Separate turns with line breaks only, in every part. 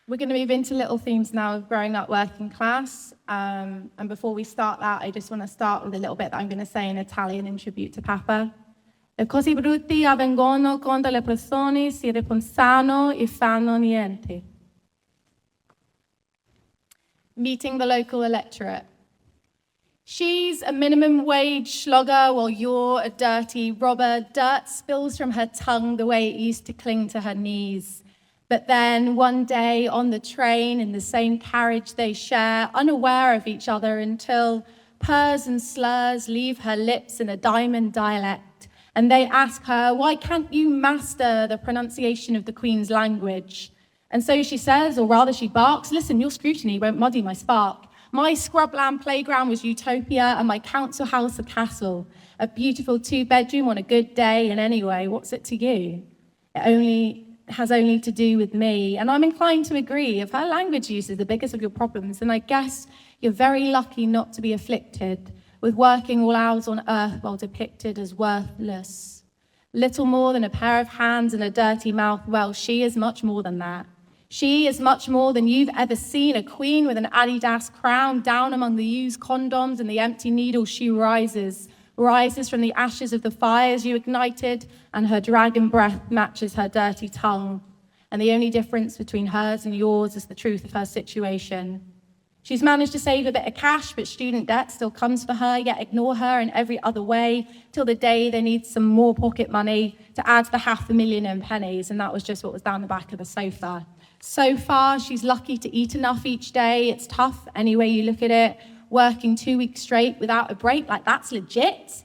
We're going to move into little themes now of growing up working class. And before we start that, I just want to start with a little bit that I'm going to say in Italian in tribute to Papa. Le cose brutte avvengono quando le persone si ripensano e fanno niente. Meeting the local electorate. She's a minimum wage slogger while you're a dirty robber. Dirt spills from her tongue the way it used to cling to her knees. But then one day on the train in the same carriage they share, unaware of each other until purrs and slurs leave her lips in a diamond dialect. And they ask her, why can't you master the pronunciation of the Queen's language? And so she says, or rather she barks, listen, your scrutiny won't muddy my spark. My scrubland playground was utopia and my council house a castle. A beautiful 2-bedroom on a good day, and anyway, what's it to you? It has only to do with me. And I'm inclined to agree. If her language use is the biggest of your problems, then I guess you're very lucky not to be afflicted with working all hours on earth while depicted as worthless. Little more than a pair of hands and a dirty mouth. Well, she is much more than that. She is much more than you've ever seen, a queen with an Adidas crown. Down among the used condoms and the empty needles she rises from the ashes of the fires you ignited, and her dragon breath matches her dirty tongue. And the only difference between hers and yours is the truth of her situation. She's managed to save a bit of cash, but student debt still comes for her, yet ignore her in every other way, till the day they need some more pocket money to add to the $500,000 in pennies, and that was just what was down the back of the sofa. So far, she's lucky to eat enough each day. It's tough any way you look at it. Working 2 weeks straight without a break, like that's legit.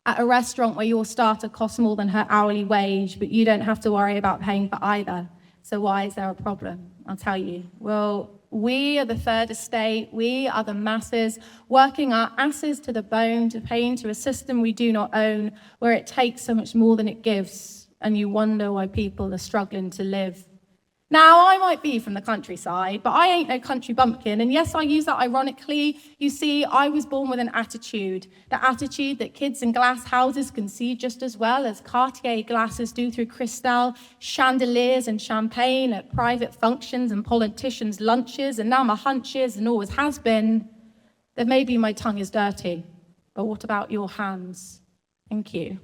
At a restaurant where your starter costs more than her hourly wage, but you don't have to worry about paying for either. So why is there a problem? I'll tell you. Well, we are the third estate. We are the masses, working our asses to the bone to pay into a system we do not own, where it takes so much more than it gives, and you wonder why people are struggling to live. Now, I might be from the countryside, but I ain't no country bumpkin. And yes, I use that ironically. You see, I was born with an attitude, the attitude that kids in glass houses can see just as well as Cartier glasses do through Kestrel, chandeliers and champagne at private functions and politicians' lunches. And now my hunch is, and always has been, that maybe my tongue is dirty. But what about your hands? Thank you.